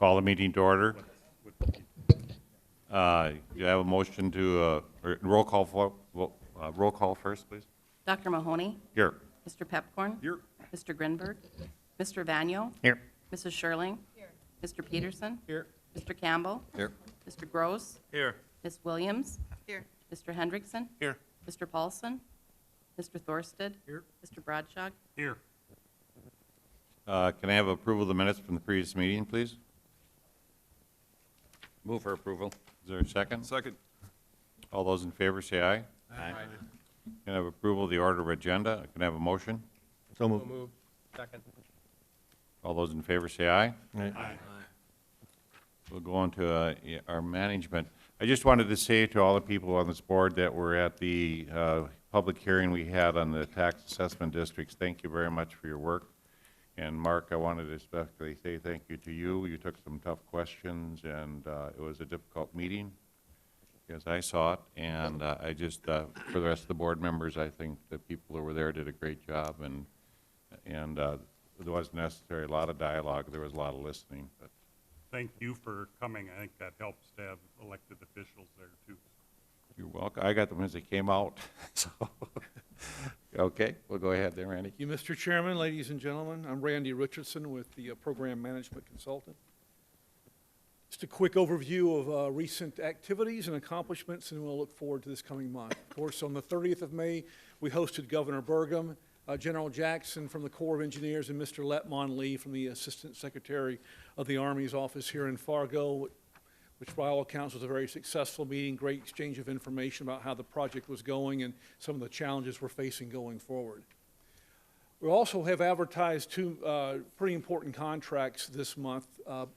Call the meeting to order. You have a motion to, roll call first, please. Dr. Mahoney? Here. Mr. Pepcorn? Here. Mr. Grinberg? Mr. Vanyo? Here. Mrs. Sherling? Here. Mr. Peterson? Here. Mr. Campbell? Here. Mr. Gross? Here. Ms. Williams? Here. Mr. Hendrickson? Here. Mr. Paulson? Mr. Thorsted? Here. Mr. Bradshaw? Here. Can I have approval of the minutes from the previous meeting, please? Move for approval. Is there a second? Second. All those in favor say aye. Aye. Can I have approval of the order of agenda? Can I have a motion? So moved. Second. All those in favor say aye. Aye. We'll go on to our management. I just wanted to say to all the people on this board that were at the public hearing we had on the tax assessment districts, thank you very much for your work. And Mark, I wanted to especially say thank you to you. You took some tough questions, and it was a difficult meeting, as I saw it. And I just, for the rest of the board members, I think the people who were there did a great job, and there wasn't necessarily a lot of dialogue. There was a lot of listening. But Thank you for coming. I think that helps to have elected officials there, too. you're welcome. I got them as they came out. So, okay, we'll go ahead there, Randy. Thank you, Mr. Chairman, ladies and gentlemen. I'm Randy Richardson with the Program Management Consultant. Just a quick overview of recent activities and accomplishments, and we'll look forward to this coming month. Of course, on the 30th of May, we hosted Governor Burgum, General Jackson from the Corps of Engineers, and Mr. Letmon Lee from the Assistant Secretary of the Army's office here in Fargo, which by all accounts was a very successful meeting, great exchange of information about how the project was going and some of the challenges we're facing going forward. We also have advertised two pretty important contracts this month.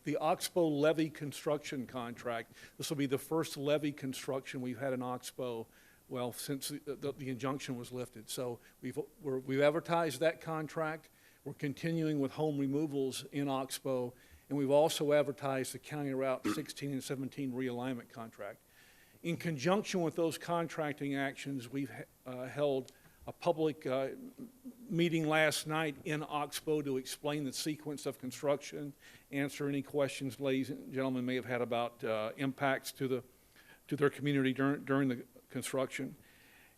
The Oxbow levee construction contract. This will be the first levee construction we've had in Oxbow, well, since the injunction was lifted. So we've advertised that contract. We're continuing with home removals in Oxbow, and we've also advertised the County Route 16 and 17 realignment contract. In conjunction with those contracting actions, we've held a public meeting last night in Oxbow to explain the sequence of construction, answer any questions ladies and gentlemen may have had about impacts to their community during the construction.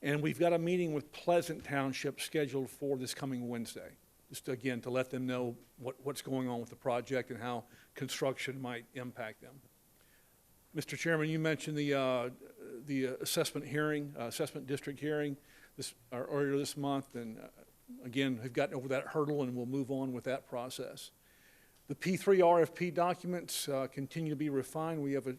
And we've got a meeting with Pleasant Township scheduled for this coming Wednesday, just again to let them know what's going on with the project and how construction might impact them. Mr. Chairman, you mentioned the assessment hearing, assessment district hearing earlier this month, and again, have gotten over that hurdle and we'll move on with that process. The P3 RFP documents continue to be refined. We have a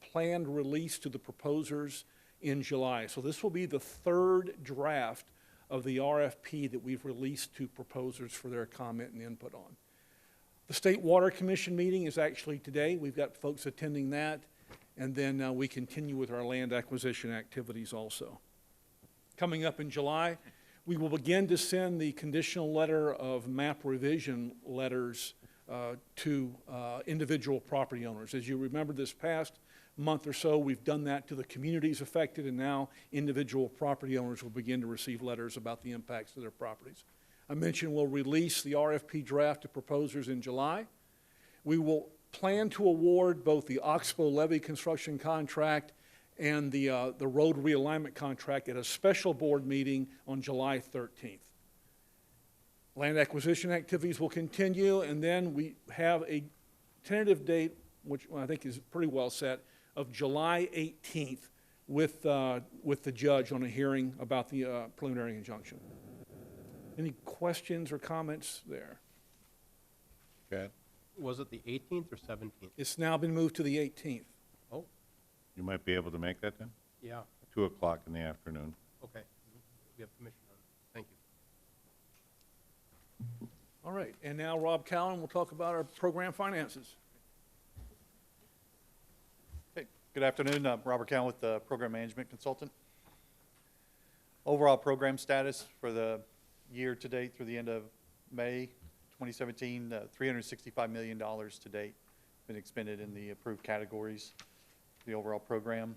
planned release to the proposers in July. So this will be the third draft of the RFP that we've released to proposers for their comment and input on. The State Water Commission meeting is actually today. We've got folks attending that, and then we continue with our land acquisition activities also. Coming up in July, we will begin to send the conditional letter of map revision letters to individual property owners. As you remember, this past month or so, we've done that to the communities affected, and now individual property owners will begin to receive letters about the impacts to their properties. I mentioned we'll release the RFP draft to proposers in July. We will plan to award both the Oxbow levee construction contract and the road realignment contract at a special board meeting on July 13th. Land acquisition activities will continue, and then we have a tentative date, which I think is pretty well set, of July 18th with the judge on a hearing about the preliminary injunction. Any questions or comments there? Okay. Was it the 18th or 17th? It's now been moved to the 18th. Oh, You might be able to make that then? yeah, 2 o'clock in the afternoon. okay. We have permission on it. Thank you. All right, and now Rob Cowan will talk about our program finances. Hey, good afternoon. Robert Cowan with the Program Management Consultant. Overall program status for the year to date through the end of May 2017, $365 million to date been expended in the approved categories, the overall program.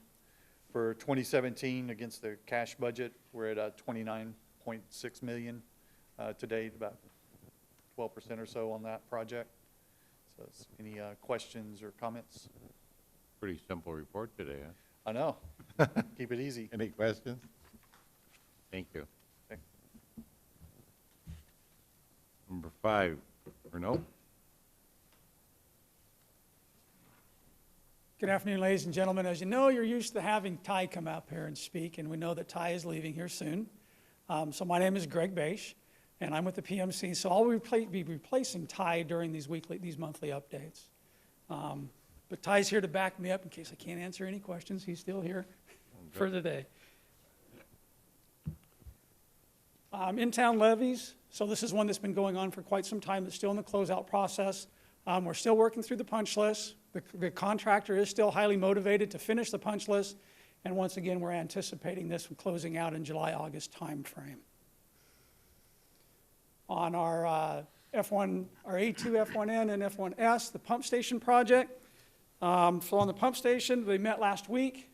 For 2017, against the cash budget, we're at $29.6 million to date, about 12% or so on that project. So any questions or comments? Pretty simple report today, huh? I know. Keep it easy. Any questions? Thank you. Okay. Number 5, or no? Good afternoon, ladies and gentlemen. As you know, you're used to having Ty come up here and speak, and we know that Ty is leaving here soon. So my name is Greg Bache, and I'm with the PMC. So I'll be replacing Ty during these monthly updates. But Ty's here to back me up in case I can't answer any questions. He's still here for the day. In-town levies. So this is one that's been going on for quite some time. It's still in the closeout process. We're still working through the punch list. The contractor is still highly motivated to finish the punch list. And once again, we're anticipating this closing out in July-August timeframe. On our F1, our A2 F1N and F1S, the pump station project. So on the pump station, they met last week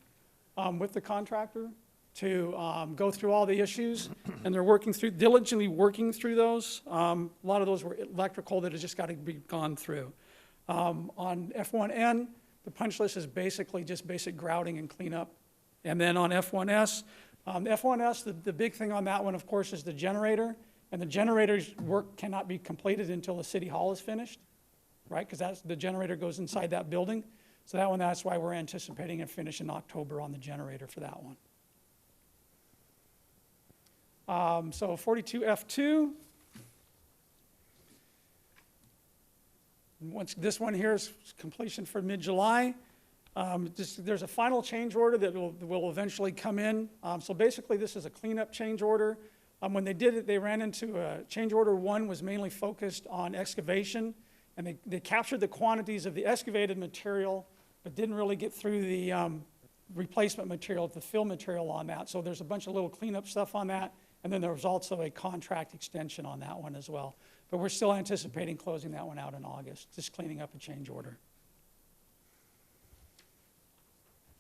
with the contractor to go through all the issues, and they're diligently working through those. A lot of those were electrical that has just got to be gone through. On F1N, the punch list is basically just basic grouting and cleanup. And then on F1S, the big thing on that one, of course, is the generator. And the generator's work cannot be completed until the city hall is finished, right? Because the generator goes inside that building. So that's why we're anticipating a finish in October on the generator for that one. So 42F2. This one here is completion for mid-July. There's a final change order that will eventually come in. So basically, this is a cleanup change order. When they did it, they ran into change order 1 was mainly focused on excavation, and they captured the quantities of the excavated material, but didn't really get through the replacement material, the fill material on that. So there's a bunch of little cleanup stuff on that, and then there was also a contract extension on that one as well. But we're still anticipating closing that one out in August, just cleaning up a change order.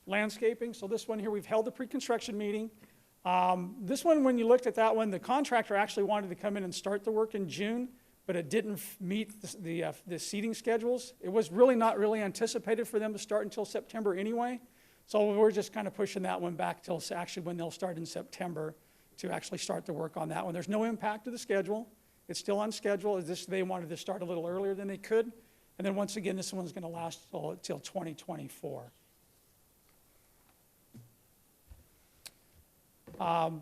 Landscaping, so this one here, we've held the pre-construction meeting. This one, when you looked at that one, the contractor actually wanted to come in and start the work in June, but it didn't meet the seating schedules. It was really not really anticipated for them to start until September anyway. So we're just kind of pushing that one back till actually when they'll start in September to actually start the work on that one. There's no impact to the schedule. It's still on schedule. They wanted to start a little earlier than they could. And then once again, this one's going to last till 2024. On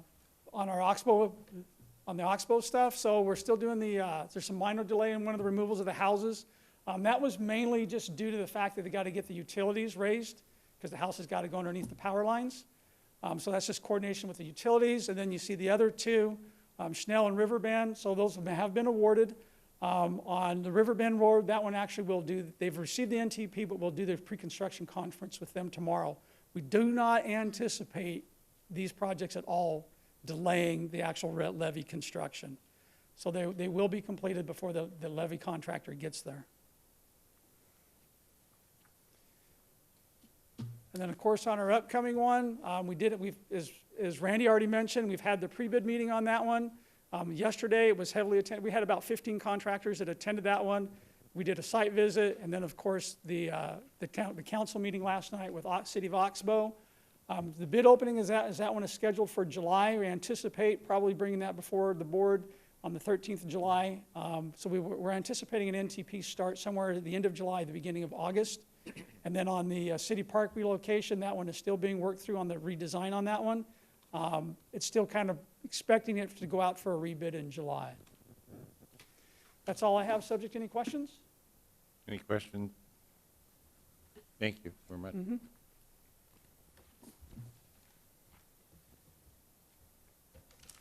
the Oxbow stuff, so we're still doing there's some minor delay in one of the removals of the houses. That was mainly just due to the fact that they got to get the utilities raised because the house has got to go underneath the power lines. So that's just coordination with the utilities. And then you see the other two, Schnell and Riverbend, so those have been awarded. On the Riverbend Road, that one actually they've received the NTP, but we'll do the pre-construction conference with them tomorrow. We do not anticipate these projects at all delaying the actual levee construction. So they will be completed before the levee contractor gets there. And then, of course, on our upcoming one, as Randy already mentioned, we've had the pre-bid meeting on that one. Yesterday, it was heavily attended. We had about 15 contractors that attended that one. We did a site visit, and then, of course, the council meeting last night with City of Oxbow. The bid opening that one is scheduled for July. We anticipate probably bringing that before the board on the 13th of July. So we're anticipating an NTP start somewhere at the end of July, the beginning of August. And then on the City Park relocation, that one is still being worked through on the redesign on that one. It's still kind of expecting it to go out for a rebid in July. That's all I have. Subject to any questions? Any questions? Thank you very much. Mm-hmm.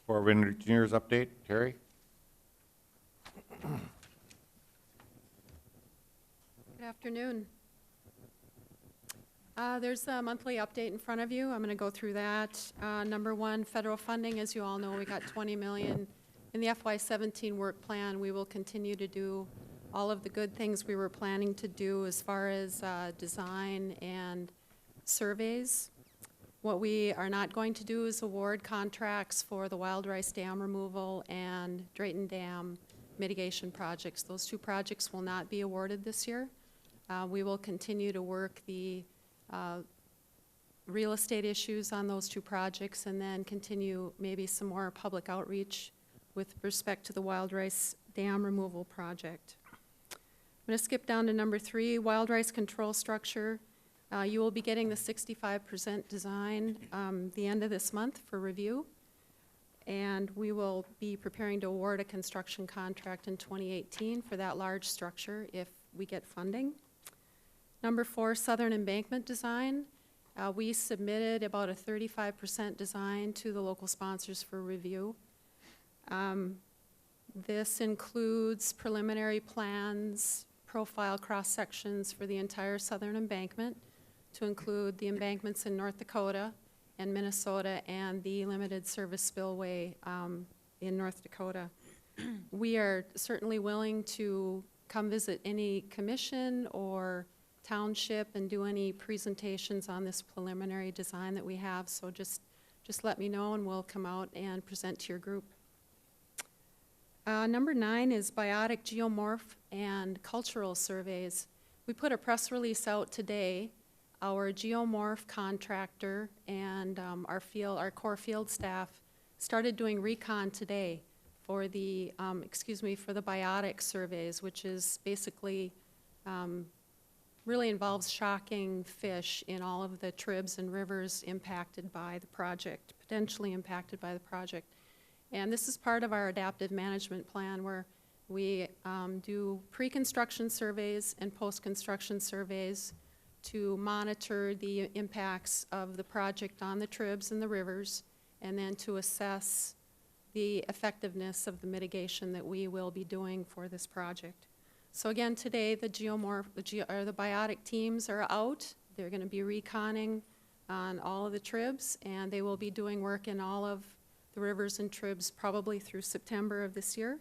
Corps of Engineers update, Terry? Good afternoon. There's a monthly update in front of you. I'm going to go through that. Number one, federal funding. As you all know, we got $20 million in the FY17 work plan. We will continue to do all of the good things we were planning to do as far as design and surveys. What we are not going to do is award contracts for the Wild Rice Dam removal and Drayton Dam mitigation projects. Those 2 projects will not be awarded this year. We will continue to work the real estate issues on those 2 projects and then continue maybe some more public outreach with respect to the Wild Rice Dam removal project. I'm going to skip down to number 3, wild rice control structure. You will be getting the 65% design the end of this month for review. And we will be preparing to award a construction contract in 2018 for that large structure if we get funding. Number 4, southern embankment design. We submitted about a 35% design to the local sponsors for review. This includes preliminary plans, profile cross-sections for the entire southern embankment, to include the embankments in North Dakota and Minnesota and the limited service spillway in North Dakota. We are certainly willing to come visit any commission or township and do any presentations on this preliminary design that we have, so just let me know and we'll come out and present to your group. Number 9 is biotic geomorph and cultural surveys. We put a press release out today. Our geomorph contractor and our core field staff started doing recon today for the, for the biotic surveys, which is basically really involves shocking fish in all of the tribs and rivers impacted by the project, potentially impacted by the project. And this is part of our adaptive management plan where we do pre-construction surveys and post-construction surveys to monitor the impacts of the project on the tribs and the rivers, and then to assess the effectiveness of the mitigation that we will be doing for this project. So again, today the the biotic teams are out. They're going to be reconning on all of the tribs, and they will be doing work in all of the rivers and tribs probably through September of this year.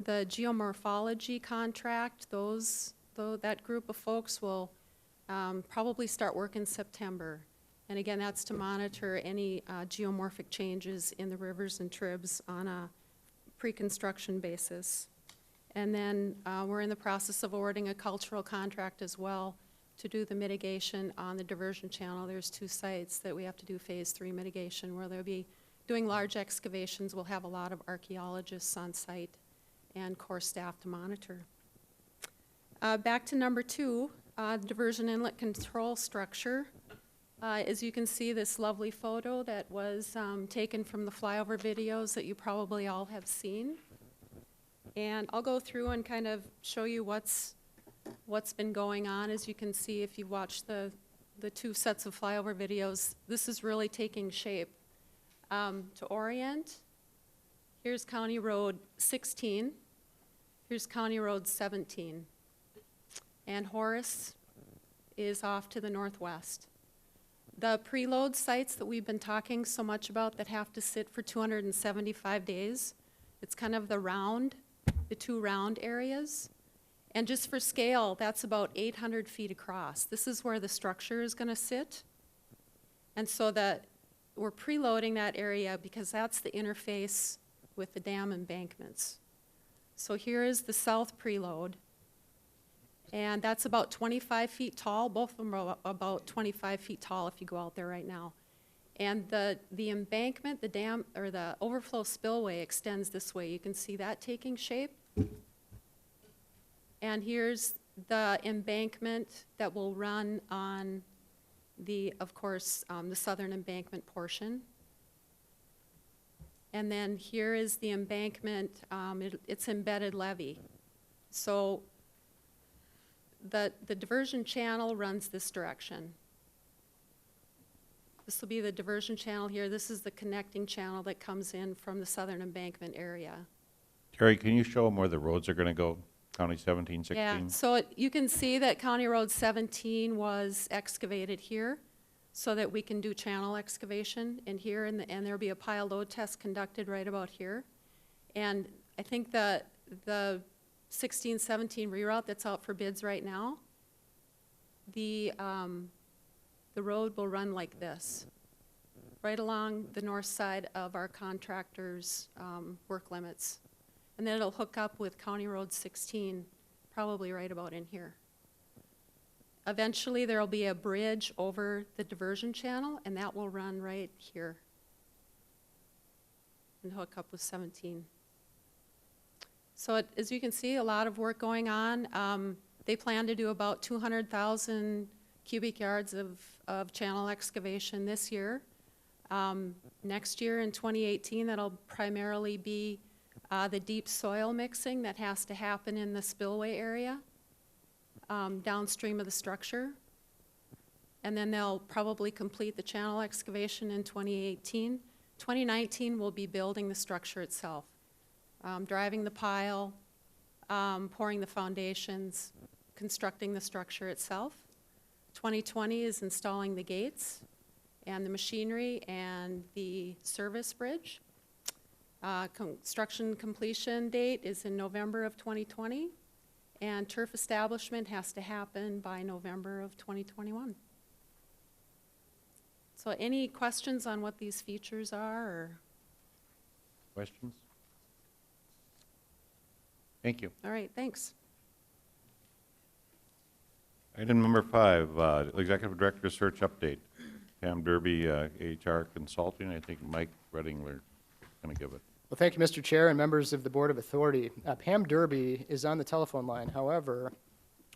The geomorphology contract, that group of folks will probably start work in September. And again, that's to monitor any geomorphic changes in the rivers and tribs on a pre-construction basis. And then we're in the process of awarding a cultural contract as well to do the mitigation on the diversion channel. There's 2 sites that we have to do phase 3 mitigation where they'll be doing large excavations. We'll have a lot of archaeologists on site and core staff to monitor. Back to number 2, diversion inlet control structure. As you can see, this lovely photo that was taken from the flyover videos that you probably all have seen. And I'll go through and kind of show you what's been going on. As you can see, if you watch the 2 sets of flyover videos, this is really taking shape. To orient, here's County Road 16, here's County Road 17, and Horace is off to the northwest. The preload sites that we've been talking so much about that have to sit for 275 days, it's kind of the 2 round areas. And just for scale, that's about 800 feet across. This is where the structure is going to sit. And so we're preloading that area because that's the interface with the dam embankments. So here is the south preload. And that's about 25 feet tall. Both of them are about 25 feet tall if you go out there right now. And the embankment, the dam, or the overflow spillway extends this way. You can see that taking shape. And here's the embankment that will run on of course, the southern embankment portion. And then here is the embankment, it's embedded levee. So the diversion channel runs this direction. This will be the diversion channel here. This is the connecting channel that comes in from the southern embankment area. Terry, can you show them where the roads are going to go? County 17, 16? Yeah, so you can see that County Road 17 was excavated here so that we can do channel excavation in here, and there'll be a pile load test conducted right about here. And I think the 16, 17 reroute that's out for bids right now, the road will run like this, right along the north side of our contractor's work limits. And then it'll hook up with County Road 16, probably right about in here. Eventually, there'll be a bridge over the diversion channel, and that will run right here and hook up with 17. So as you can see, a lot of work going on. They plan to do about 200,000 cubic yards of channel excavation this year. Next year in 2018, that'll primarily be the deep soil mixing that has to happen in the spillway area downstream of the structure. And then they'll probably complete the channel excavation in 2018. 2019 will be building the structure itself, driving the pile, pouring the foundations, constructing the structure itself. 2020 is installing the gates and the machinery and the service bridge. Construction completion date is in November of 2020, and turf establishment has to happen by November of 2021. So any questions on what these features are? Or? Questions? Thank you. All right, thanks. Item number 5, Executive Director Search Update. Pam Derby, HR Consulting. I think Mike Reddingler is going to give it. Well, thank you, Mr. Chair and members of the Board of Authority. Pam Derby is on the telephone line. However,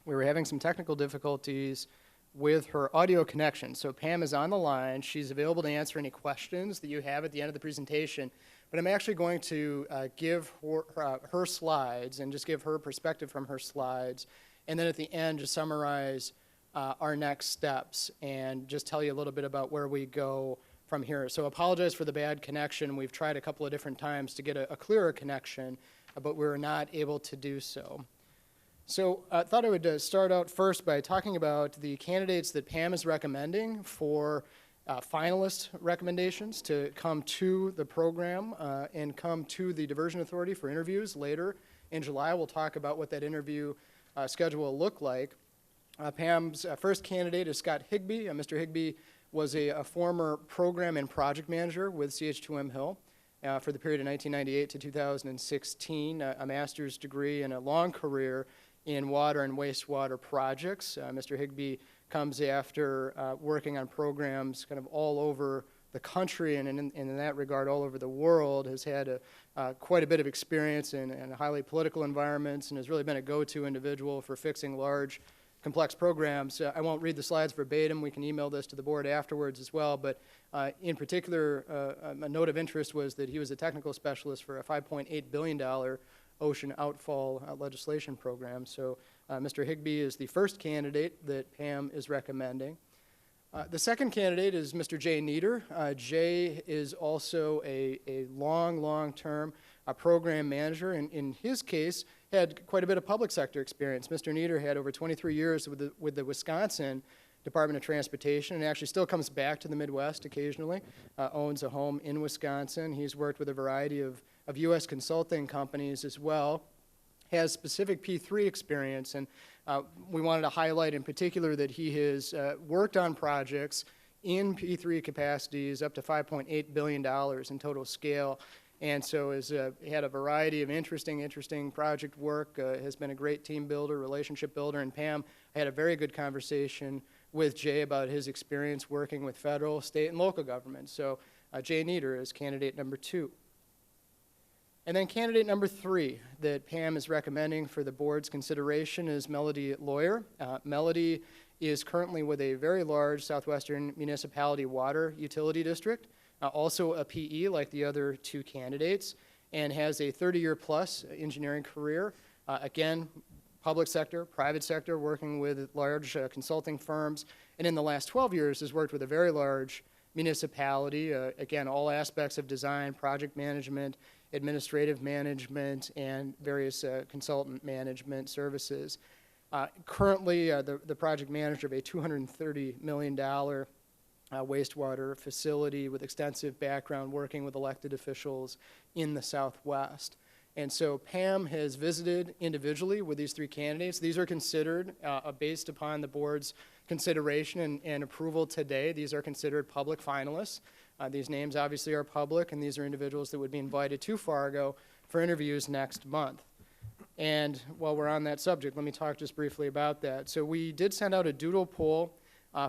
we were having some technical difficulties with her audio connection. So Pam is on the line. She's available to answer any questions that you have at the end of the presentation. But I'm actually going to give her slides and just give her perspective from her slides. And then at the end, just summarize our next steps and just tell you a little bit about where we go from here. So apologize for the bad connection. We've tried a couple of different times to get a clearer connection, but we were not able to do so. So I thought I would start out first by talking about the candidates that Pam is recommending for finalist recommendations to come to the program and come to the Diversion Authority for interviews later in July. We'll talk about what that interview schedule will look like. Pam's first candidate is Scott Higbee. Mr. Higbee was a former program and project manager with CH2M Hill for the period of 1998 to 2016, a master's degree and a long career in water and wastewater projects. Mr. Higbee comes after working on programs kind of all over the country and in that regard all over the world, has had quite a bit of experience in highly political environments and has really been a go-to individual for fixing large, complex programs. I won't read the slides verbatim. We can email this to the board afterwards as well, but in particular, a note of interest was that he was a technical specialist for a $5.8 billion ocean outfall legislation program. So Mr. Higbee is the first candidate that Pam is recommending. The second candidate is Mr. Jay Nieder. Jay is also a long-term program manager. In his case, had quite a bit of public sector experience. Mr. Nieder had over 23 years with the Wisconsin Department of Transportation and actually still comes back to the Midwest occasionally, owns a home in Wisconsin. He's worked with a variety of U.S. consulting companies as well, has specific P3 experience, and we wanted to highlight in particular that he has worked on projects in P3 capacities up to $5.8 billion in total scale, and so has had a variety of interesting project work, has been a great team builder, relationship builder, and Pam, I had a very good conversation with Jay about his experience working with federal, state, and local governments. So Jay Nieder is candidate number 2. And then candidate number 3 that Pam is recommending for the board's consideration is Melody Lawyer. Melody is currently with a very large southwestern municipality water utility district, also a PE like the other 2 candidates, and has a 30-year plus engineering career. Again, public sector, private sector, working with large consulting firms, and in the last 12 years has worked with a very large municipality, again, all aspects of design, project management, administrative management, and various consultant management services. Currently, the project manager of a $230 million wastewater facility with extensive background working with elected officials in the Southwest. And so Pam has visited individually with these 3 candidates. These are considered, based upon the board's consideration and approval today, these are considered public finalists. These names obviously are public, and these are individuals that would be invited to Fargo for interviews next month. And while we're on that subject, let me talk just briefly about that. So we did send out a doodle poll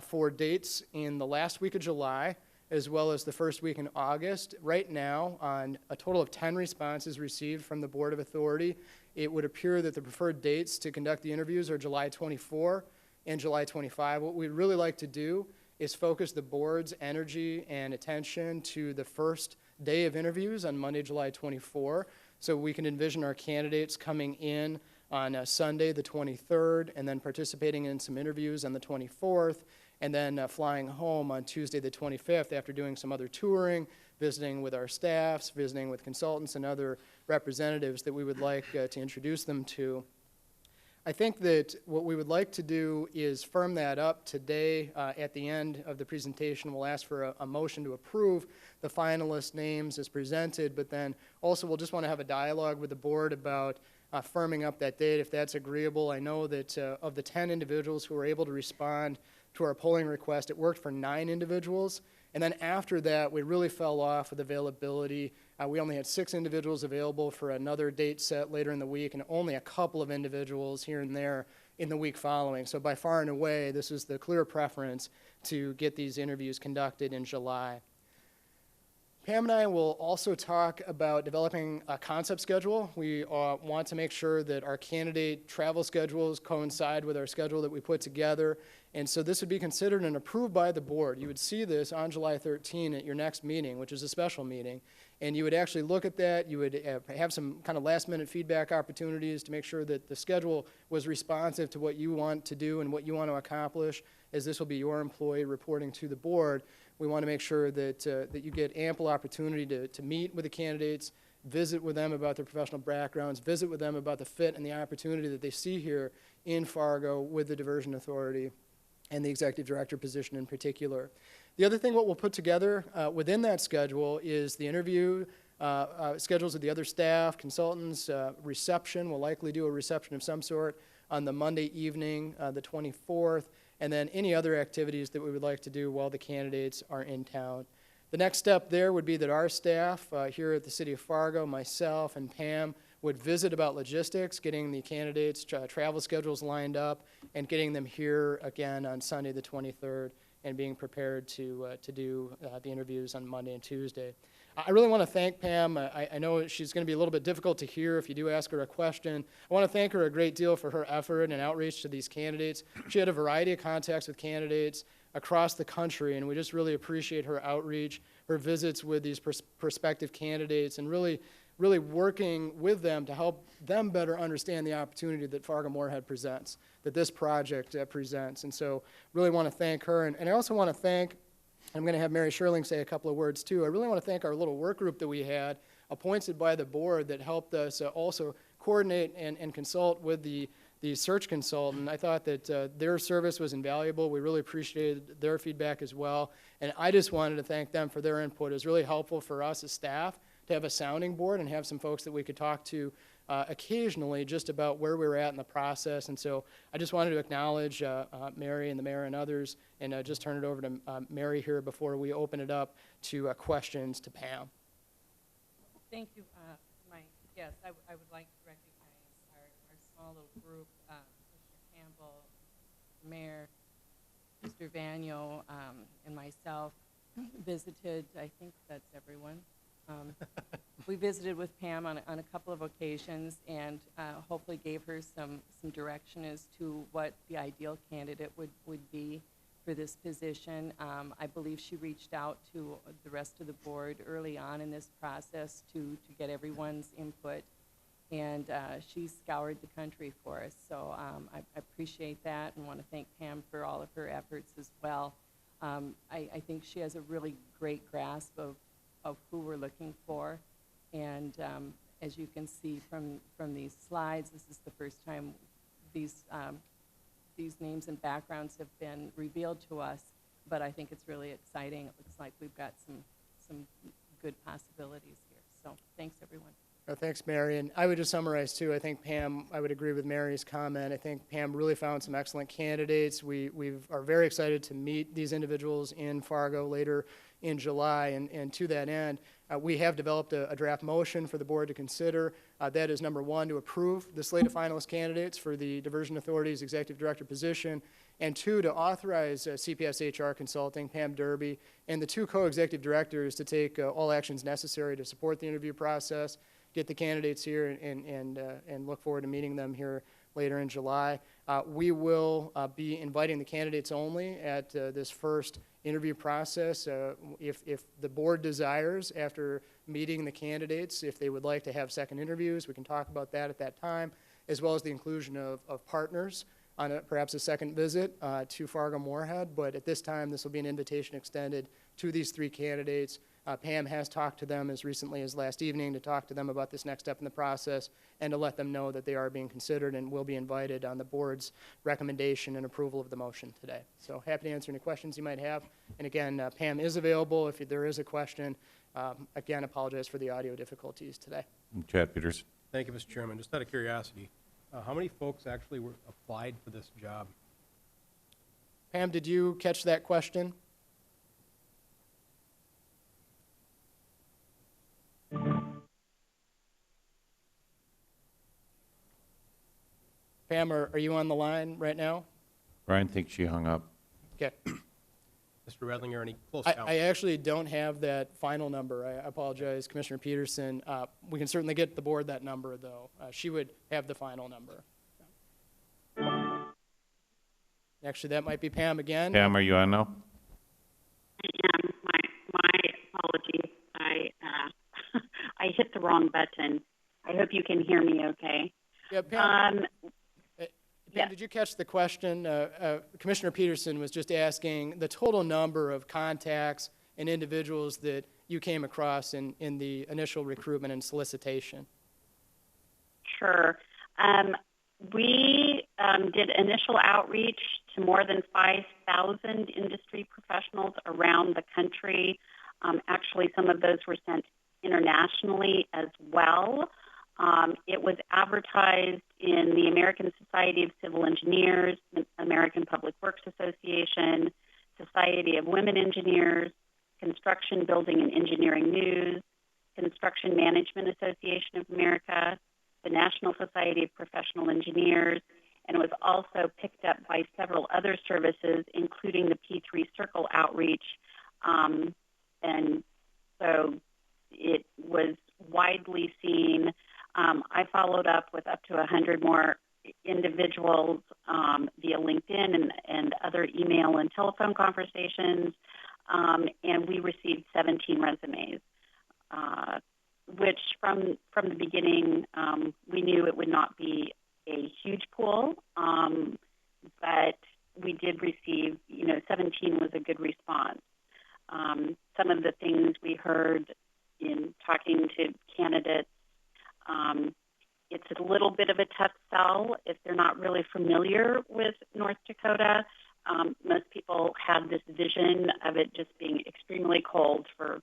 for dates in the last week of July, as well as the first week in August. Right now, on a total of 10 responses received from the Board of Authority, it would appear that the preferred dates to conduct the interviews are July 24 and July 25. What we'd really like to do is focus the board's energy and attention to the first day of interviews on Monday, July 24, so we can envision our candidates coming in on Sunday, the 23rd, and then participating in some interviews on the 24th, and then flying home on Tuesday, the 25th, after doing some other touring, visiting with our staffs, visiting with consultants and other representatives that we would like to introduce them to. I think that what we would like to do is firm that up today. At the end of the presentation, we'll ask for a motion to approve the finalist names as presented, but then also we'll just want to have a dialogue with the board about firming up that date, if that's agreeable. I know that of the 10 individuals who were able to respond to our polling request, it worked for 9 individuals. And then after that, we really fell off with availability. We only had 6 individuals available for another date set later in the week, and only a couple of individuals here and there in the week following. So by far and away, this is the clear preference to get these interviews conducted in July. Pam and I will also talk about developing a concept schedule. We want to make sure that our candidate travel schedules coincide with our schedule that we put together. And so this would be considered and approved by the board. You would see this on July 13 at your next meeting, which is a special meeting. And you would actually look at that. You would have some kind of last-minute feedback opportunities to make sure that the schedule was responsive to what you want to do and what you want to accomplish, as this will be your employee reporting to the board. We want to make sure that, that you get ample opportunity to meet with the candidates, visit with them about their professional backgrounds, visit with them about the fit and the opportunity that they see here in Fargo with the Diversion Authority and the executive director position in particular. The other thing what we'll put together within that schedule is the interview schedules of the other staff, consultants, reception. We'll likely do a reception of some sort on the Monday evening, the 24th, and then any other activities that we would like to do while the candidates are in town. The next step there would be that our staff here at the City of Fargo, myself and Pam, would visit about logistics, getting the candidates' travel schedules lined up, and getting them here again on Sunday the 23rd, and being prepared to do the interviews on Monday and Tuesday. I really want to thank Pam. I know she's going to be a little bit difficult to hear if you do ask her a question. I want to thank her a great deal for her effort and outreach to these candidates. She had a variety of contacts with candidates across the country, and we just really appreciate her outreach, her visits with these prospective candidates, and really working with them to help them better understand the opportunity that Fargo-Moorhead presents, that this project presents. And so really want to thank her. And I also want to thank, I'm going to have Mary Sherling say a couple of words too. I really want to thank our little work group that we had appointed by the board that helped us also coordinate and consult with the search consultant. I thought that their service was invaluable. We really appreciated their feedback as well. And I just wanted to thank them for their input. It was really helpful for us as staff to have a sounding board and have some folks that we could talk to occasionally just about where we were at in the process. And so I just wanted to acknowledge Mary and the mayor and others, and just turn it over to Mary here before we open it up to questions to Pam. Thank you, Mike. Yes, I would like to recognize our small little group, Mr. Campbell, Mayor, Mr. Vanyo, and myself visited, I think that's everyone. We visited with Pam on a couple of occasions, and hopefully gave her some direction as to what the ideal candidate would be for this position. I believe she reached out to the rest of the board early on in this process to get everyone's input, and she scoured the country for us. So I appreciate that and want to thank Pam for all of her efforts as well. I think she has a really great grasp of who we're looking for. And as you can see from these slides, this is the first time these names and backgrounds have been revealed to us, but I think it's really exciting. It looks like we've got some good possibilities here. So thanks, everyone. Thanks, Mary. And I would just summarize, too. I think Pam, I would agree with Mary's comment. I think Pam really found some excellent candidates. We are very excited to meet these individuals in Fargo later in July. And to that end, we have developed a draft motion for the board to consider. That is, number one, to approve the slate of finalist candidates for the Diversion Authority's executive director position, and two, to authorize CPS HR Consulting, Pam Derby, and the two co-executive directors to take all actions necessary to support the interview process, get the candidates here, and look forward to meeting them here later in July. We will be inviting the candidates only at this first interview process. If the board desires, after meeting the candidates, if they would like to have second interviews, we can talk about that at that time, as well as the inclusion of partners on perhaps a second visit to Fargo-Moorhead. But at this time, this will be an invitation extended to these three candidates. Pam has talked to them as recently as last evening to talk to them about this next step in the process and to let them know that they are being considered and will be invited on the board's recommendation and approval of the motion today. So happy to answer any questions you might have. And again, Pam is available if there is a question. Again, apologize for the audio difficulties today. Chad Peters. Thank you, Mr. Chairman. Just out of curiosity, how many folks actually applied for this job? Pam, did you catch that question? Pam, are you on the line right now? Brian thinks she hung up. Okay. Mr. Redlinger, any close I count? actually don't have that final number. I apologize, Commissioner Peterson. We can certainly get the board that number, though. She would have the final number. Actually, that might be Pam again. Pam, are you on now? My apologies. I hit the wrong button. I hope you can hear me okay. Yeah, Pam, yeah. Pam, did you catch the question? Commissioner Peterson was just asking the total number of contacts and individuals that you came across in the initial recruitment and solicitation. Sure. We did initial outreach to more than 5,000 industry professionals around the country. Actually, some of those were sent internationally as well. It was advertised in the American Society of Civil Engineers, the American Public Works Association, Society of Women Engineers, Construction, Building, and Engineering News, Construction Management Association of America, the National Society of Professional Engineers, and it was also picked up by several other services, including the P3 Circle outreach. And so it was widely seen. I followed up with up to 100 more individuals via LinkedIn and other email and telephone conversations, and we received 17 resumes, which from the beginning we knew it would not be a huge pool, but we did receive, 17 was a good response. Some of the things we heard in talking to candidates, it's a little bit of a tough sell if they're not really familiar with North Dakota. Most people have this vision of it just being extremely cold for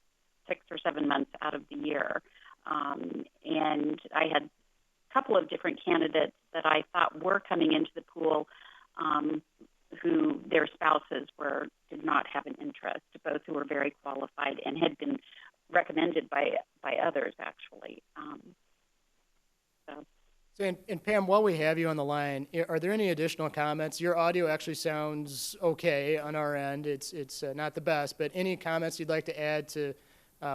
6 or 7 months out of the year. And I had a couple of different candidates that I thought were coming into the pool who their spouses did not have an interest, both who were very qualified and had been recommended by others, actually. And Pam, while we have you on the line, are there any additional comments? Your audio actually sounds okay on our end. It's not the best, but any comments you'd like to add to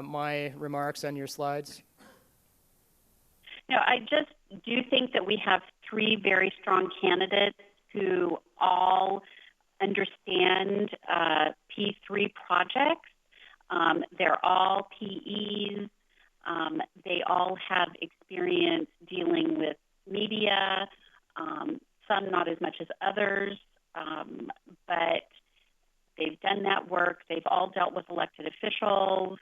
my remarks on your slides? No, I just do think that we have 3 very strong candidates who all understand P3 projects. They're all PEs. They all have experience dealing with media, some not as much as others, but they've done that work. They've all dealt with elected officials.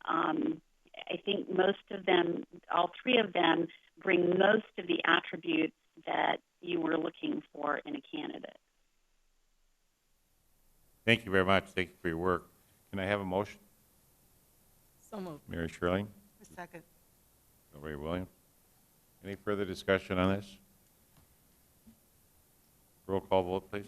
I think most of them, all 3 of them, bring most of the attributes that you were looking for in a candidate. Thank you very much. Thank you for your work. Can I have a motion? So moved. Mary Shirley? Second. Ray Williams. Any further discussion on this? Roll call vote, please.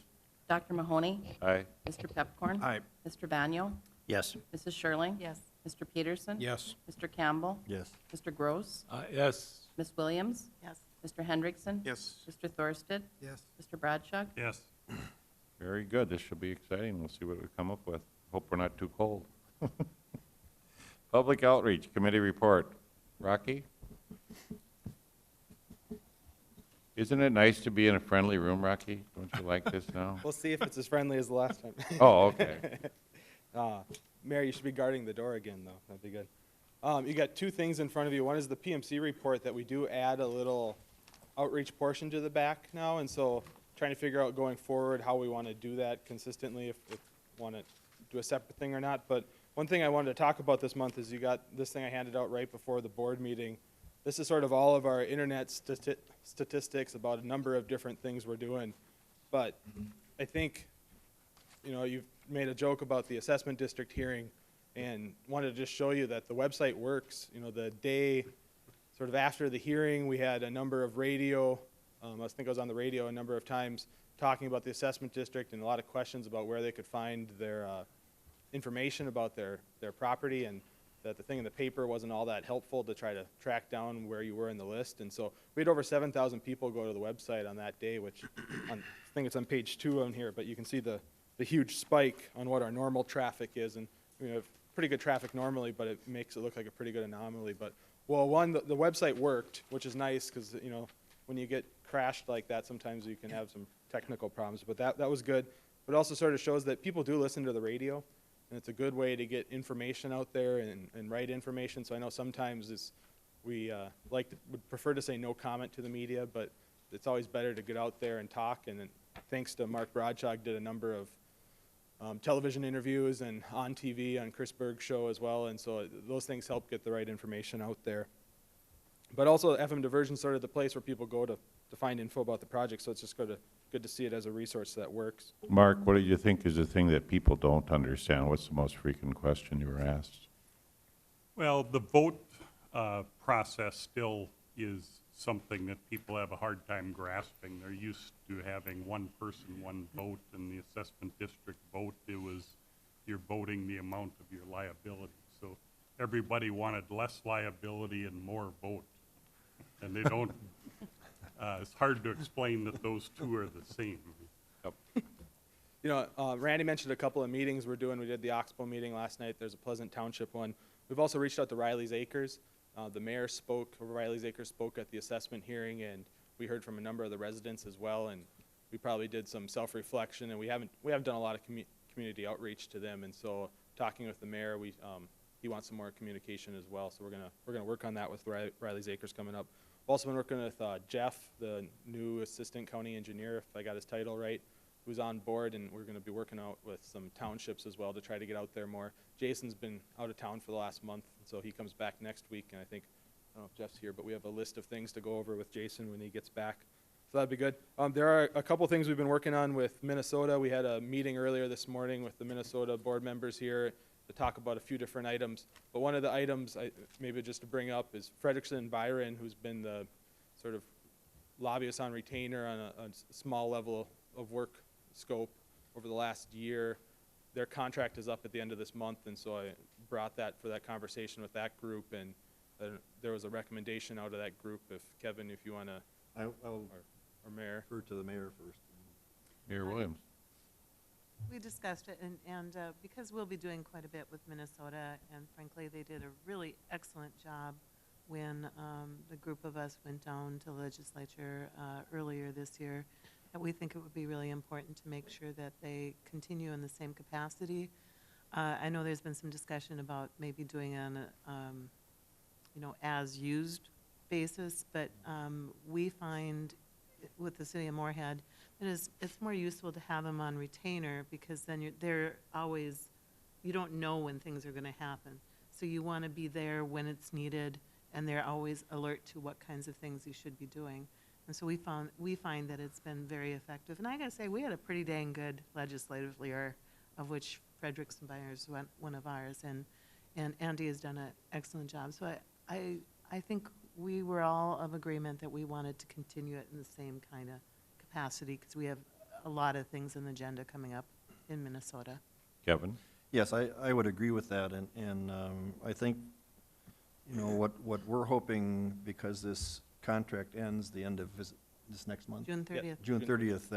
Dr. Mahoney? Aye. Mr. Pepcorn? Aye. Mr. Vaniel? Yes. Mrs. Schirling? Yes. Mr. Peterson? Yes. Mr. Campbell? Yes. Mr. Gross? Yes. Ms. Williams? Yes. Mr. Hendrickson? Yes. Mr. Thorsted? Yes. Mr. Bradshaw? Yes. Very good. This should be exciting. We'll see what we come up with. Hope we're not too cold. Public Outreach Committee report. Rocky? Isn't it nice to be in a friendly room, Rocky? Don't you like this now? We'll see if it's as friendly as the last time. Oh, okay. Mayor, you should be guarding the door again, though. That'd be good. You got two things in front of you. One is the PMC report that we do add a little outreach portion to the back now, and so trying to figure out going forward how we want to do that consistently, if we want to do a separate thing or not. But one thing I wanted to talk about this month is you got this thing I handed out right before the board meeting. This is sort of all of our internet statistics about a number of different things we're doing. But I think, you know, you've made a joke about the assessment district hearing and wanted to just show you that the website works. You know, the day sort of after the hearing, we had a number of radio, I think I was on the radio a number of times talking about the assessment district and a lot of questions about where they could find their information about their property, and that the thing in the paper wasn't all that helpful to try to track down where you were in the list. And so we had over 7,000 people go to the website on that day, which I think it's on page 2 on here, but you can see the huge spike on what our normal traffic is. And we have pretty good traffic normally, but it makes it look like a pretty good anomaly. But, well, one, the website worked, which is nice because, you know, when you get crashed like that, sometimes you can have some technical problems. But that was good. But it also sort of shows that people do listen to the radio. And it's a good way to get information out there and right information. So I know sometimes we would prefer to say no comment to the media, but it's always better to get out there and talk. And thanks to Mark Bradshaw, did a number of television interviews and on TV on Chris Berg's show as well. And so those things help get the right information out there. But also FM Diversion is sort of the place where people go to find info about the project. So it's just good to see it as a resource that works. Mark, what do you think is the thing that people don't understand? What's the most frequent question you were asked? Well, the vote process still is something that people have a hard time grasping. They're used to having one person, one vote. In the assessment district vote, it was you're voting the amount of your liability. So everybody wanted less liability and more vote. And they don't, it's hard to explain that those two are the same. Yep. You know, Randy mentioned a couple of meetings we're doing. We did the Oxbow meeting last night. There's a Pleasant Township one. We've also reached out to Riley's Acres. The mayor spoke, Riley's Acres spoke at the assessment hearing, and we heard from a number of the residents as well. And we probably did some self-reflection, and we haven't done a lot of community outreach to them. And so, talking with the mayor, he wants some more communication as well. So we're gonna work on that with Riley's Acres coming up. I've also been working with Jeff, the new assistant county engineer, if I got his title right, who's on board, and we're going to be working out with some townships as well to try to get out there more. Jason's been out of town for the last month, so he comes back next week, and I don't know if Jeff's here, but we have a list of things to go over with Jason when he gets back. So that'd be good. There are a couple things we've been working on with Minnesota. We had a meeting earlier this morning with the Minnesota board members here to talk about a few different items. But one of the items, maybe just to bring up, is Frederickson and Byron, who's been the sort of lobbyist on retainer on a small level of work scope over the last year. Their contract is up at the end of this month, and so I brought that for that conversation with that group, and there was a recommendation out of that group. If Kevin, if you want to, or Mayor. Refer to the mayor first. Mayor Williams. We discussed it, and because we'll be doing quite a bit with Minnesota, and frankly, they did a really excellent job when the group of us went down to the legislature earlier this year, that we think it would be really important to make sure that they continue in the same capacity. I know there's been some discussion about maybe doing on a, as-used basis, but we find with the city of Moorhead, it's more useful to have them on retainer, because then they're always, you don't know when things are going to happen. So you want to be there when it's needed, and they're always alert to what kinds of things you should be doing. And so we find that it's been very effective. And I got to say, we had a pretty dang good legislative year, of which Frederickson Byers one of ours, and Andy has done an excellent job. So I think we were all of agreement that we wanted to continue it in the same kind of capacity, because we have a lot of things on the agenda coming up in Minnesota. Kevin? Yes, I would agree with that, and I think, you know, what we're hoping, because this contract ends the end of this next month? June 30th. June 30th,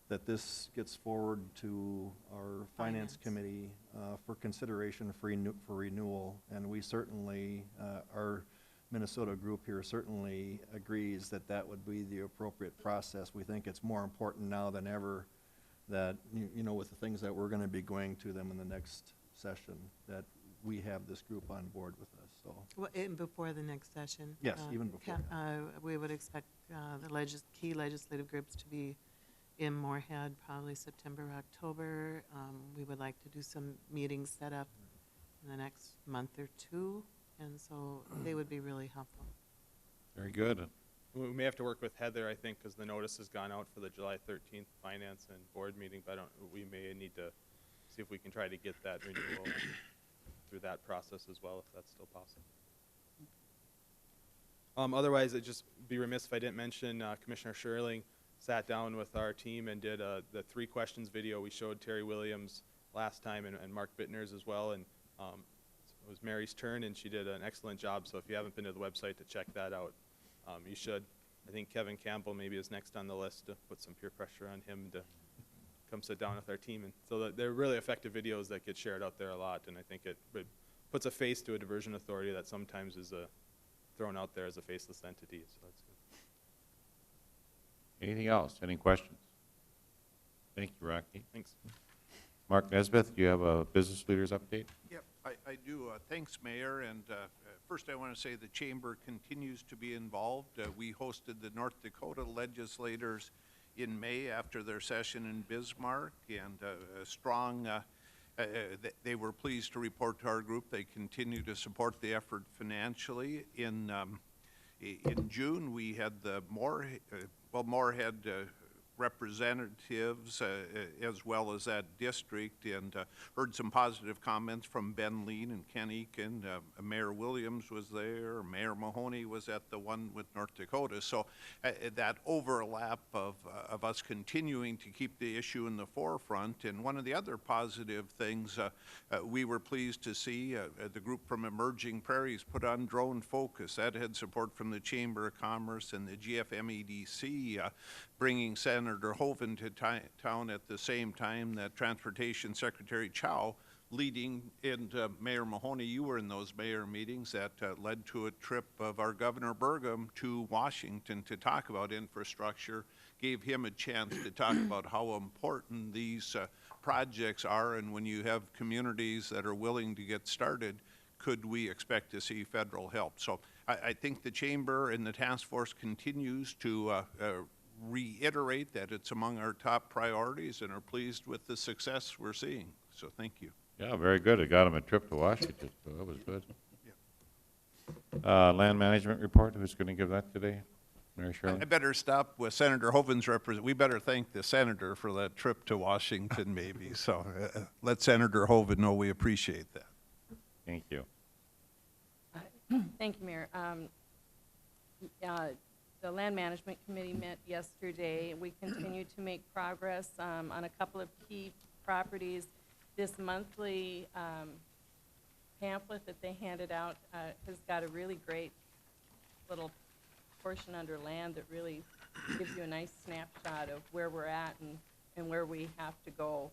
that this gets forward to our Finance Finance. Committee for consideration for renewal, and we certainly, our Minnesota group here certainly agrees that that would be the appropriate process. We think it's more important now than ever that, you know, with the things that we're going to be going to them in the next session, that we have this group on board with us, so. Well, and before the next session. Yes, even before We would expect the key legislative groups to be in Moorhead, probably September, October. We would like to do some meetings set up in the next month or two, and so they would be really helpful. Very good. We may have to work with Heather, I think, because the notice has gone out for the July 13th finance and board meeting, but we may need to see if we can try to get that renewal through that process as well, if that's still possible. Otherwise, I'd just be remiss if I didn't mention Commissioner Sherling sat down with our team and did the 3 questions video. We showed Terry Williams last time and Mark Bittner's as well, and it was Mary's turn, and she did an excellent job. So if you haven't been to the website to check that out, you should. I think Kevin Campbell maybe is next on the list to put some peer pressure on him to come sit down with our team. And so they're really effective videos that get shared out there a lot, and I think it puts a face to a diversion authority that sometimes is thrown out there as a faceless entity. So that's good. Anything else? Any questions? Thank you, Rocky. Thanks. Mark Nesbitt, do you have a business leaders update? Yep, I do. Thanks, Mayor. And first I want to say the Chamber continues to be involved. We hosted the North Dakota legislators in May after their session in Bismarck, and a strong, they were pleased to report to our group they continue to support the effort financially. In June, we had the Moorhead representatives as well as that district, and heard some positive comments from Ben Lean and Ken Eakin. Mayor Williams was there. Mayor Mahoney was at the one with North Dakota. So that overlap of us continuing to keep the issue in the forefront. And one of the other positive things we were pleased to see, the group from Emerging Prairies put on Drone Focus. That had support from the Chamber of Commerce and the GFMEDC, bringing Senator Hoeven to town at the same time that Transportation Secretary Chow leading, and Mayor Mahoney, you were in those mayor meetings that led to a trip of our Governor Burgum to Washington to talk about infrastructure, gave him a chance to talk about how important these projects are, and when you have communities that are willing to get started, could we expect to see federal help? So I think the Chamber and the task force continues to reiterate that it's among our top priorities and are pleased with the success we're seeing. So thank you. Yeah, very good. It got him a trip to Washington, so that was good. Land management report, who's going to give that today? Mayor Sherling? I better stop with Senator Hoeven's we better thank the senator for that trip to Washington maybe. So let Senator Hoeven know we appreciate that. Thank you. Thank you, Mayor. The Land Management Committee met yesterday. We continue to make progress on a couple of key properties. This monthly pamphlet that they handed out has got a really great little portion under land that really gives you a nice snapshot of where we're at and where we have to go.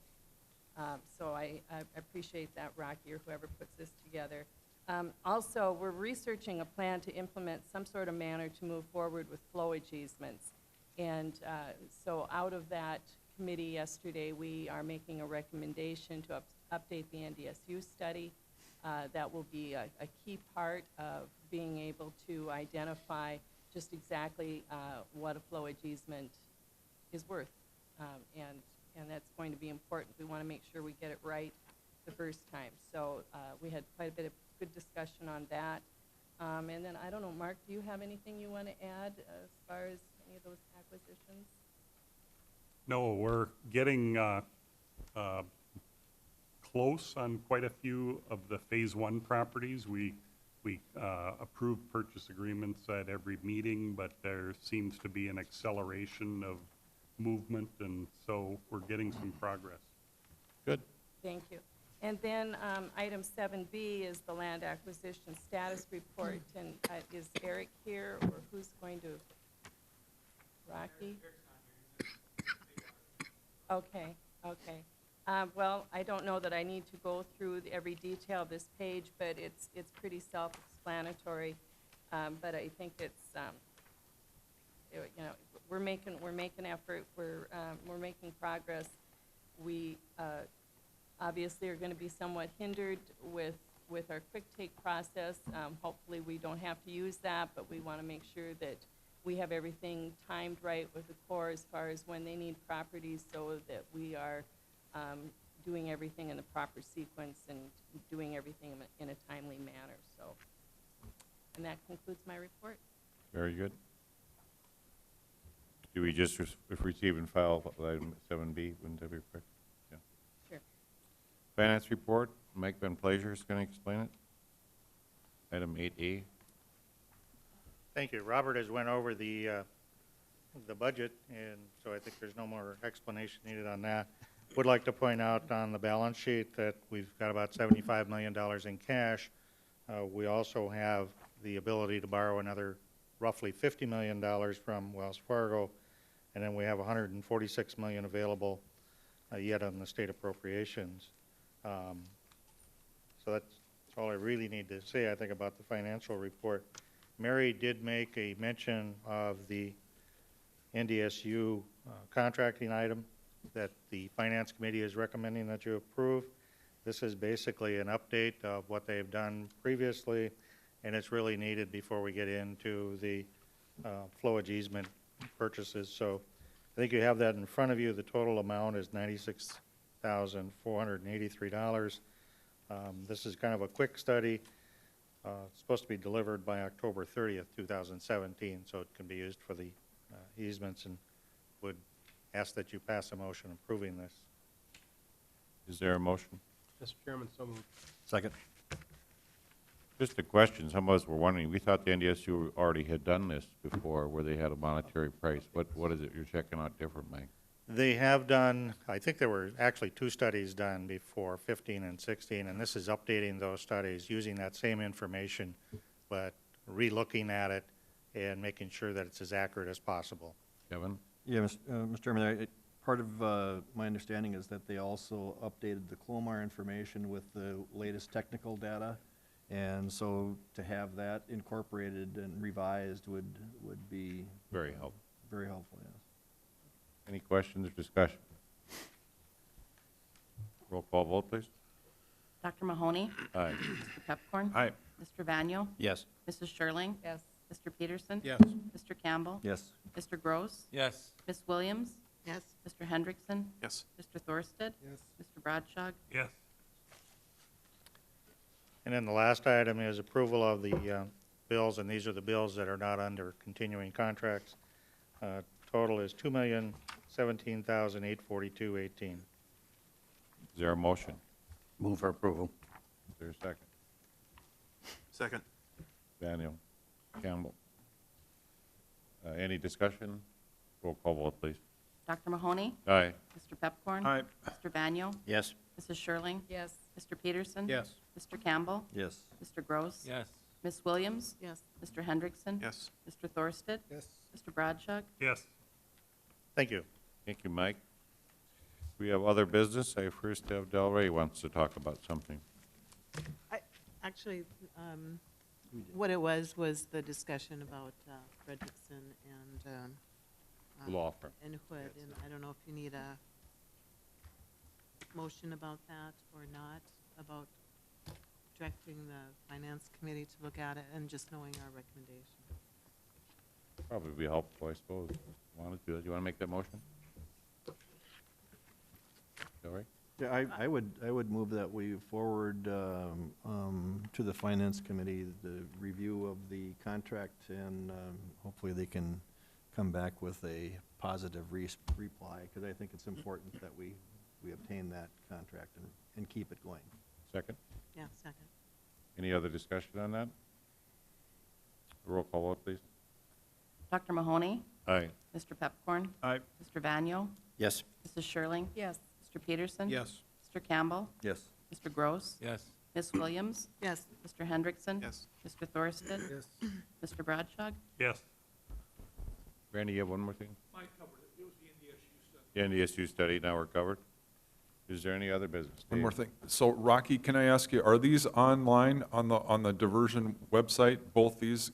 So I appreciate that, Rocky, or whoever puts this together. Also, we're researching a plan to implement some sort of manner to move forward with flowage easements. And so out of that committee yesterday, we are making a recommendation to update the NDSU study. That will be a key part of being able to identify just exactly what a flowage easement is worth. And that's going to be important. We want to make sure we get it right the first time. So we had quite a bit of good discussion on that. And then, I don't know, Mark, do you have anything you want to add as far as any of those acquisitions? No, we're getting close on quite a few of the Phase 1 properties. We We approve purchase agreements at every meeting, but there seems to be an acceleration of movement, and so we're getting some progress. Good. Thank you. And then item 7B is the land acquisition status report. And is Eric here, or who's going to? Rocky? Okay, okay. Well, I don't know that I need to go through every detail of this page, but it's pretty self-explanatory. But I think it's, you know, we're making effort. We're making progress. We obviously are going to be somewhat hindered with our quick take process. Hopefully we don't have to use that, but we want to make sure that we have everything timed right with the Corps as far as when they need properties, so that we are doing everything in the proper sequence and doing everything in a timely manner. So, and that concludes my report. Very good. Do we just receive and file item 7B? Wouldn't that be correct? Yeah. Sure. Finance report, Mike Van Pleasure is going to explain it. Item 8A. Thank you. Robert has went over the budget, and so I think there's no more explanation needed on that. Would like to point out on the balance sheet that we've got about $75 million in cash. We also have the ability to borrow another roughly $50 million from Wells Fargo, and then we have $146 million available yet on the state appropriations. So that's all I really need to say, I think, about the financial report. Mary did make a mention of the NDSU contracting item that the Finance Committee is recommending that you approve. This is basically an update of what they've done previously, and it's really needed before we get into the flowage easement purchases. So I think you have that in front of you. The total amount is $96,483. This is kind of a quick study. It's supposed to be delivered by October 30th, 2017, so it can be used for the easements, and would ask that you pass a motion approving this. Is there a motion? Mr. Chairman, so moved. Second. Just a question. Some of us were wondering, we thought the NDSU already had done this before where they had a monetary price. What is it you're checking out different, Mike? They have done, I think there were actually 2 studies done before 15 and 16, and this is updating those studies using that same information, but re-looking at it and making sure that it's as accurate as possible. Kevin? Yeah, Mr. Chairman, part of my understanding is that they also updated the Clomar information with the latest technical data, and so to have that incorporated and revised would be Very helpful. very helpful, yes. Any questions or discussion? Roll call vote, please. Dr. Mahoney? Aye. Mr. Pepcorn? Aye. Mr. Vaniel? Yes. Mrs. Sherling? Yes. Mr. Peterson? Yes. Mr. Campbell? Yes. Mr. Gross? Yes. Ms. Williams? Yes. Mr. Hendrickson? Yes. Mr. Thorsted? Yes. Mr. Bradshaw? Yes. And then the last item is approval of the bills, and these are the bills that are not under continuing contracts. Total is $2,017,842.18. Is there a motion? Move for approval. Is there a second? Second. Daniel Campbell. Any discussion? Roll call vote, please. Dr. Mahoney? Aye. Mr. Pepcorn? Aye. Mr. Vaniel? Yes. Mrs. Sherling? Yes. Mr. Peterson? Yes. Mr. Campbell? Yes. Mr. Gross? Yes. Ms. Williams? Yes. Mr. Hendrickson? Yes. Mr. Thorsted? Yes. Mr. Bradshaw? Yes. Thank you. Thank you, Mike. We have other business. I first have Del Rey wants to talk about something. Actually, what it was the discussion about Frederickson and Law firm. and Hood, and I don't know if you need a motion about that or not, about directing the Finance Committee to look at it and just knowing our recommendation. Probably be helpful, I suppose. Want to do that? You want to make that motion? Del Rey? Yeah, I would move that we forward to the Finance Committee the review of the contract, and hopefully they can come back with a positive reply, because I think it's important that we obtain that contract and keep it going. Second? Yeah, second. Any other discussion on that? Roll call vote, please. Dr. Mahoney? Aye. Mr. Pepcorn? Aye. Mr. Vaniel? Yes. Mrs. Sherling? Yes. Mr. Peterson? Yes. Mr. Campbell? Yes. Mr. Gross? Yes. Ms. Williams? Yes. Mr. Hendrickson? Yes. Mr. Thorsted? Yes. Mr. Bradshaw? Yes. Randy, you have one more thing? Mine covered it. It was the NDSU study. Now we're covered. Is there any other business? One more Dave? thing. So Rocky, can I ask you, are these online on the Diversion website, both these?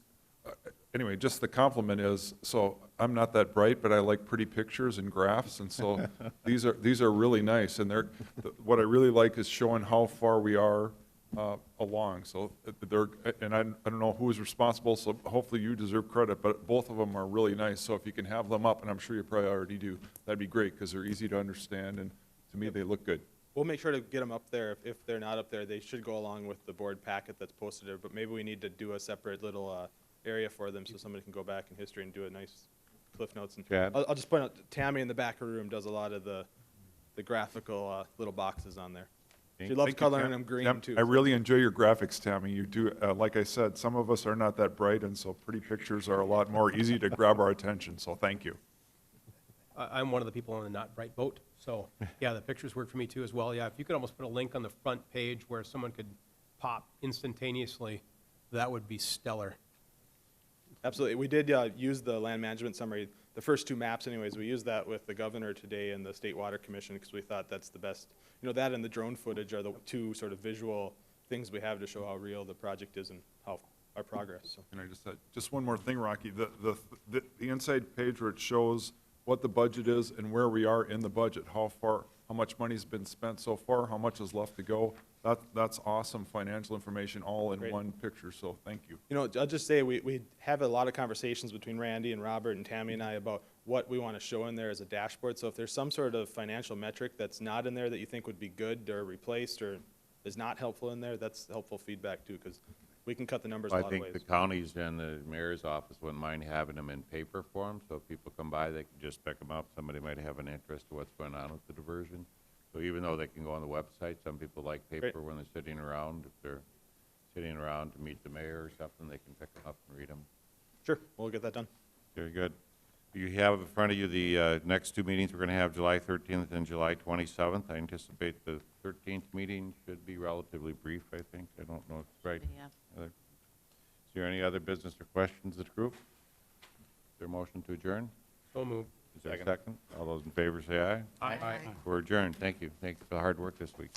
Anyway, just the compliment is, so I'm not that bright, but I like pretty pictures and graphs, and so these are really nice. And what I really like is showing how far we are along. So and I don't know who is responsible, so hopefully you deserve credit, but both of them are really nice. So if you can have them up, and I'm sure you probably already do, that'd be great, because they're easy to understand, and to me, they look good. We'll make sure to get them up there. If they're not up there, they should go along with the board packet that's posted there, but maybe we need to do a separate little area for them so somebody can go back in history and do a nice cliff notes. And Chad? I'll just point out, Tammy in the back of the room does a lot of the graphical little boxes on there. She loves Thank you, coloring Tam. them green, Tam, too. I really enjoy your graphics, Tammy. You do, like I said, some of us are not that bright, and so pretty pictures are a lot more easy to grab our attention, so thank you. I'm one of the people on the not bright boat, so, yeah, the pictures work for me too as well. Yeah, if you could almost put a link on the front page where someone could pop instantaneously, that would be stellar. Absolutely. We did use the land management summary, the first two maps anyways. We used that with the governor today and the State Water Commission because we thought that's the best. You know, that and the drone footage are the two sort of visual things we have to show how real the project is and how our progress. So. And I just one more thing, Rocky. The inside page where it shows what the budget is and where we are in the budget, how much money's been spent so far, how much is left to go. That's awesome financial information all in one picture, so thank you. You know, I'll just say we have a lot of conversations between Randy and Robert and Tammy and I about what we want to show in there as a dashboard. So if there's some sort of financial metric that's not in there that you think would be good or replaced or is not helpful in there, that's helpful feedback too, because we can cut the numbers a I lot of think ways. the counties and the mayor's office wouldn't mind having them in paper form, so if people come by, they can just pick them up. Somebody might have an interest in what's going on with the diversion. So even though they can go on the website, some people like paper when they're sitting around. If they're sitting around to meet the mayor or something, they can pick them up and read them. Sure, we'll get that done. Very good. You have in front of you the next two meetings. We're going to have July 13th and July 27th. I anticipate the 13th meeting should be relatively brief, I think. I don't know if it's right. Yeah. Is there any other business or questions of the group? Is there a motion to adjourn? So moved. Is there a second? All those in favor say aye. Aye. We're adjourned. Thank you. Thank you for the hard work this week.